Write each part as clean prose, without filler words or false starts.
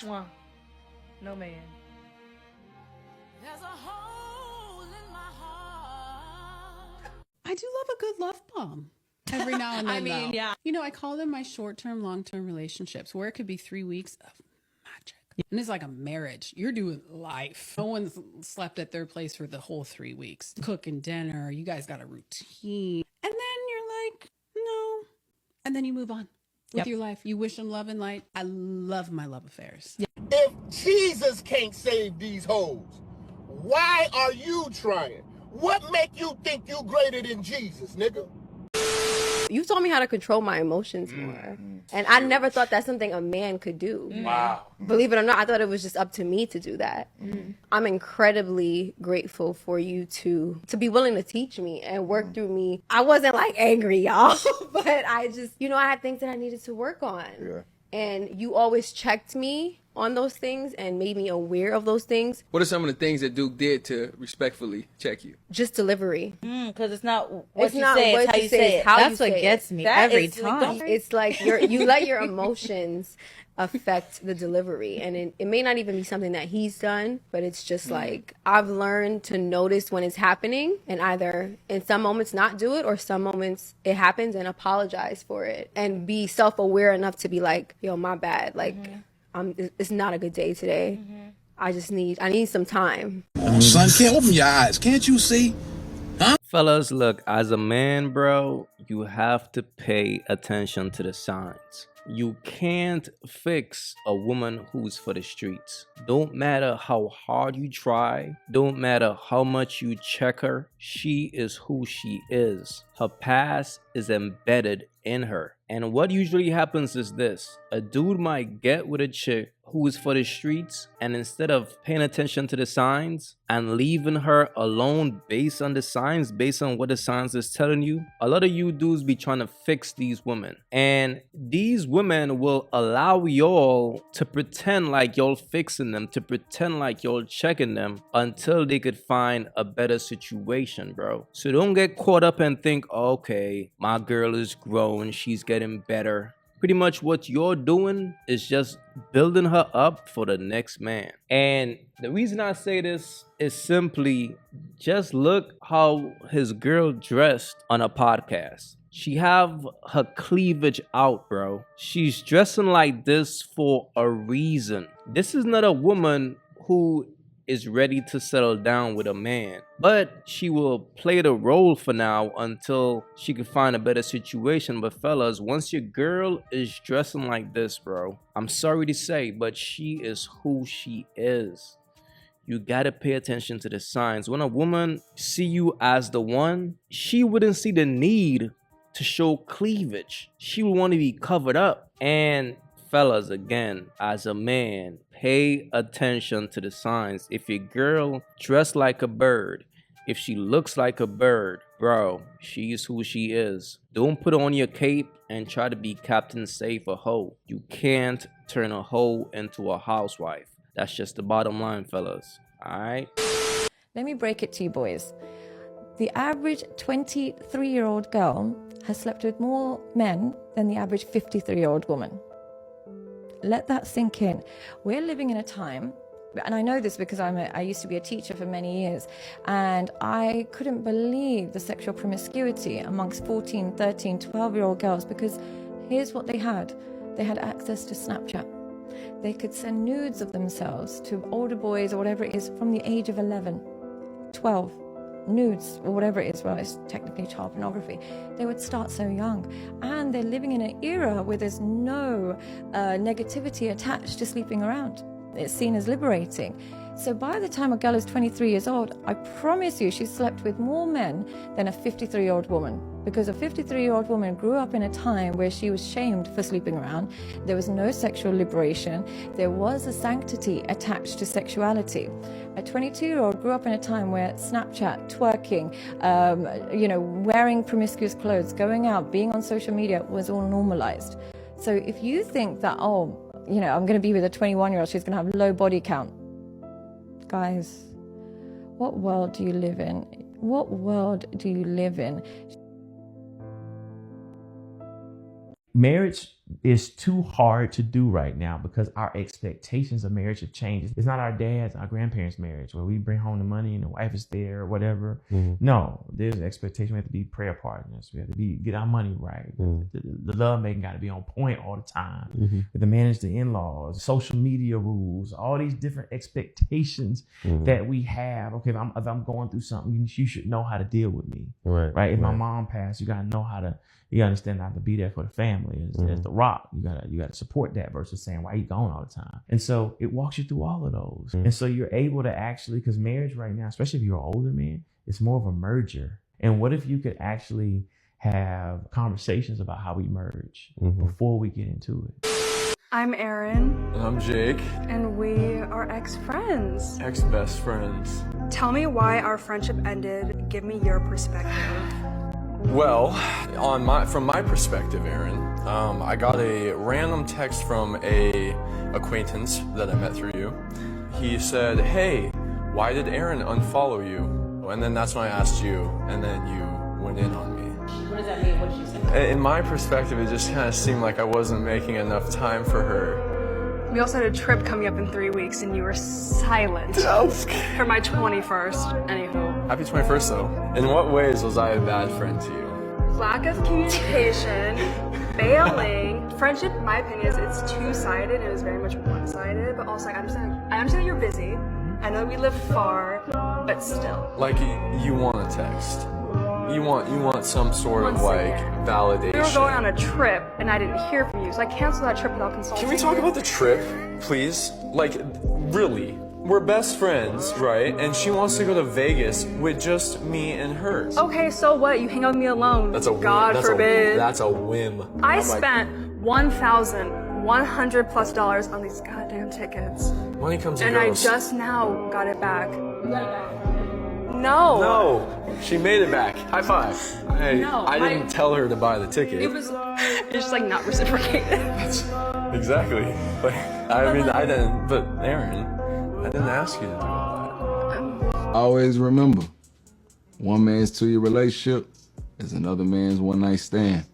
Mwah. No man. There's a hole in my heart. I do love a good love bomb every now and then. I mean, though. yeah. You know, I call them my short-term, long-term relationships, where it could be 3 weeks of magic. And it's like a marriage. You're doing life. No one's slept at their place for the whole 3 weeks. Cooking dinner. You guys got a routine. And then you're like, no. And then you move on with your life. You wish them love and light. I love my love affairs. If Jesus can't save these hoes, why are you trying? What make you think you greater than Jesus, nigga? You taught me how to control my emotions more. And I never thought that's something a man could do. Wow. Believe it or not, I thought it was just up to me to do that. I'm incredibly grateful for you to be willing to teach me and work through me. I wasn't like angry, y'all, but I just, I had things that I needed to work on. Yeah. And you always checked me on those things and made me aware of those things. What are some of the things that Duke did to respectfully check you? Just delivery. Because it's not what It's you not say, what it's how you you say, say it's it. how That's you what say gets it. me That every is time. It's like you let your emotions affect the delivery, and it may not even be something that he's done, but it's just like I've learned to notice when it's happening and either in some moments not do it or some moments it happens and apologize for it and be self-aware enough to be like, yo, my bad, like it's not a good day today. I need some time. Son, can't open your eyes. Can't you see? Fellas, look, as a man, bro, you have to pay attention to the signs. You can't fix a woman who's for the streets. Don't matter how hard you try. Don't matter how much you check her. She is who she is. Her past is embedded in her. And what usually happens is this. A dude might get with a chick who is for the streets, and instead of paying attention to the signs and leaving her alone based on the signs, based on what the signs is telling you, a lot of you dudes be trying to fix these women. And these women will allow y'all to pretend like y'all fixing them, to pretend like y'all checking them until they could find a better situation, bro. So don't get caught up and think, okay, my girl is grown, she's getting better. Pretty much what you're doing is just building her up for the next man. And the reason I say this is simply just look how his girl dressed on a podcast. She have her cleavage out, bro. She's dressing like this for a reason. This is not a woman who is ready to settle down with a man, but she will play the role for now until she can find a better situation. But fellas, once your girl is dressing like this, bro, I'm sorry to say, but she is who she is. You gotta pay attention to the signs. When a woman see you as the one, she wouldn't see the need to show cleavage. She would want to be covered up. And fellas, again, as a man, pay attention to the signs. If your girl dressed like a bird, if she looks like a bird, bro, she's who she is. Don't put on your cape and try to be Captain Save a hoe. You can't turn a hoe into a housewife. That's just the bottom line, fellas. All right? Let me break it to you boys. The average 23-year-old girl has slept with more men than the average 53-year-old woman. Let that sink in. We're living in a time, and I know this because I used to be a teacher for many years, and I couldn't believe the sexual promiscuity amongst 14, 13, 12-year-old girls, because here's what they had. They had access to Snapchat. They could send nudes of themselves to older boys or whatever it is from the age of 11, 12. Nudes or whatever it is, well, it's technically child pornography. They would start so young, and they're living in an era where there's no negativity attached to sleeping around. It's seen as liberating. So by the time a girl is 23 years old, I promise you she's slept with more men than a 53-year-old woman, because a 53-year-old woman grew up in a time where she was shamed for sleeping around. There was no sexual liberation. There was a sanctity attached to sexuality. A 22-year-old grew up in a time where Snapchat, twerking, wearing promiscuous clothes, going out, being on social media was all normalized. So if you think that, I'm going to be with a 21-year-old, she's going to have low body count. Guys, what world do you live in? What world do you live in? Marriage is too hard to do right now because our expectations of marriage have changed. It's not our dad's, our grandparents' marriage where we bring home the money and the wife is there or whatever. No, there's an expectation. We have to be prayer partners. We have to get our money right. The love making got to be on point all the time. We have to manage the in-laws, social media rules, all these different expectations that we have. Okay, if I'm going through something, you should know how to deal with me. Right? If my mom passed, you gotta know how to. You gotta understand how to be there for the family as the rock. You gotta support that versus saying why you gone all the time. And so it walks you through all of those. And so you're able to actually, because marriage right now, especially if you're an older man, it's more of a merger. And what if you could actually have conversations about how we merge before we get into it? I'm Erin. And I'm Jake. And we are ex-friends. Ex-best friends. Tell me why our friendship ended. Give me your perspective. Well, from my perspective, Erin, I got a random text from a acquaintance that I met through you. He said, "Hey, why did Erin unfollow you?" And then that's when I asked you, and then you went in on me. What does that mean? What did you say? In my perspective, it just kind of seemed like I wasn't making enough time for her. We also had a trip coming up in 3 weeks, and you were silent for my 21st. Anywho. Happy 21st, though. In what ways was I a bad friend to you? Lack of communication, failing. Friendship, in my opinion, is it's two-sided. It was very much one-sided, but also I understand that you're busy. I know we live far, but still. Like you want a text. You want some sort of like validation. We were going on a trip and I didn't hear from you, so I canceled that trip without consulting. Can we talk about the trip, please? Like, really? We're best friends, right? And she wants to go to Vegas with just me and her. Okay, so what? You hang out with me alone. That's a whim. God forbid. That's a whim. I spent $1,100+ on these goddamn tickets. Money comes and And goes. I just now got it back. You got it back. No. She made it back. High five. I didn't tell her to buy the ticket. It's just like not reciprocated. Exactly. But I didn't. But Erin, I didn't ask you to do all that. Always remember, one man's 2-year relationship is another man's one-night stand.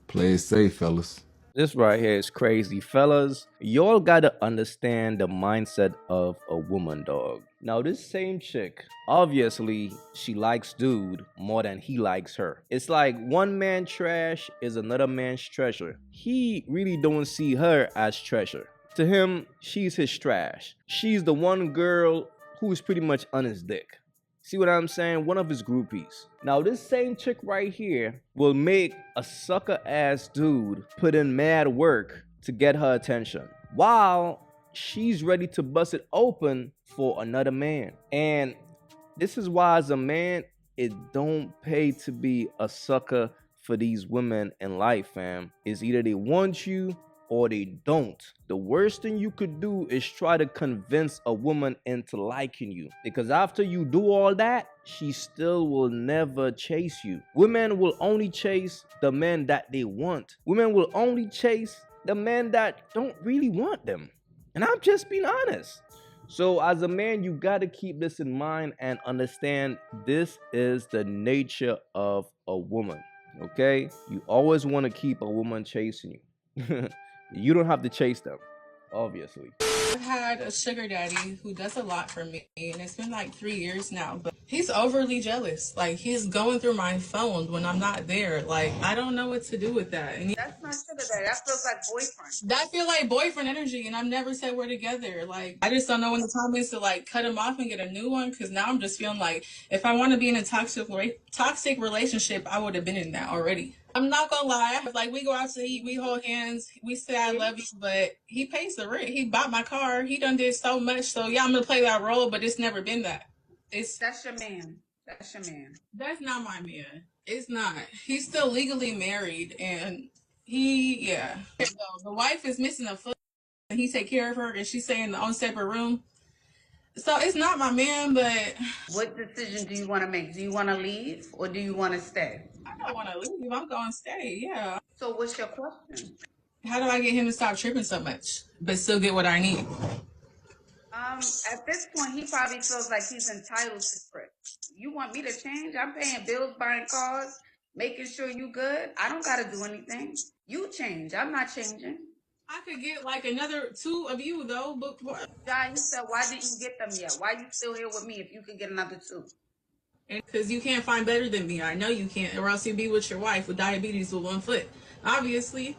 Play it safe, fellas. This right here is crazy, fellas. Y'all gotta understand the mindset of a woman, dog. Now, this same chick, obviously, she likes dude more than he likes her. It's like one man trash is another man's treasure. He really don't see her as treasure. To him, she's his trash. She's the one girl who's pretty much on his dick. See what I'm saying? One of his groupies. Now, this same chick right here will make a sucker-ass dude put in mad work to get her attention, while she's ready to bust it open for another man. And this is why, as a man, it don't pay to be a sucker for these women in life, fam. It's either they want you or they don't. The worst thing you could do is try to convince a woman into liking you, because after you do all that, she still will never chase you. Women will only chase the men that they want. Women will only chase the men that don't really want them. And I'm just being honest. So as a man, you got to keep this in mind and understand this is the nature of a woman, okay? You always want to keep a woman chasing you. You don't have to chase them, obviously. I've had a sugar daddy who does a lot for me, and it's been like 3 years now, but he's overly jealous. Like, he's going through my phone when I'm not there. Like, I don't know what to do with that. And That's not sugar daddy. That feels like boyfriend. That feel like boyfriend energy, and I've never said we're together. Like, I just don't know when the time is to like cut him off and get a new one, because now I'm just feeling like if I want to be in a toxic relationship, I would have been in that already. I'm not gonna lie, like we go out to eat, we hold hands, we say I love you, but he pays the rent. He bought my car, he done did so much, so yeah, I'm gonna play that role, but it's never been that. That's your man. That's your man. That's not my man. It's not. He's still legally married, and the wife is missing a foot, and he take care of her, and she stay in the own separate room. So it's not my man, but... What decision do you want to make? Do you want to leave or do you want to stay? I don't want to leave. I'm going to stay, yeah. So what's your question? How do I get him to stop tripping so much, but still get what I need? At this point, he probably feels like he's entitled to trip. You want me to change? I'm paying bills, buying cars. making sure you good. I don't gotta do anything. You change. I'm not changing. I could get like another 2 of you though, but John, you said, why didn't you get them yet? Why you still here with me if you could get another 2? because you can't find better than me. I know you can't, or else you'd be with your wife with diabetes with 1 foot. Obviously.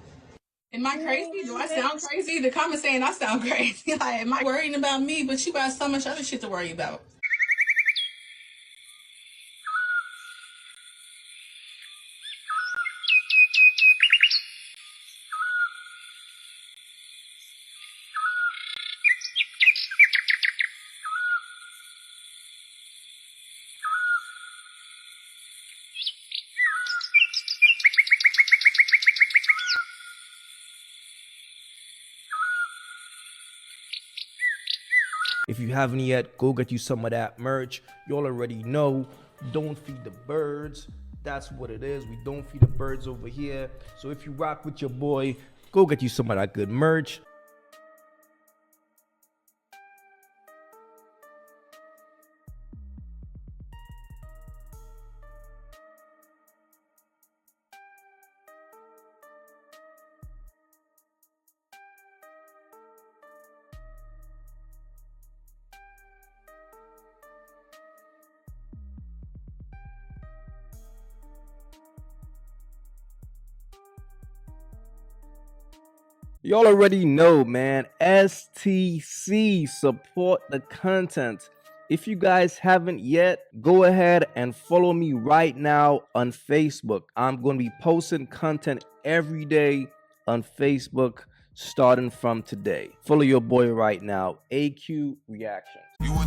Am I crazy? Do I sound crazy? The comments saying I sound crazy. Like, am I worrying about me? But you got so much other shit to worry about. If you haven't yet, go get you some of that merch. You all already know, don't feed the birds. That's what it is. We don't feed the birds over here. So if you rock with your boy, go get you some of that good merch. Y'all already know, man. STC, support the content. If you guys haven't yet, go ahead and follow me right now on Facebook. I'm going to be posting content every day on Facebook starting from today. Follow your boy right now, AyeQ Reactions.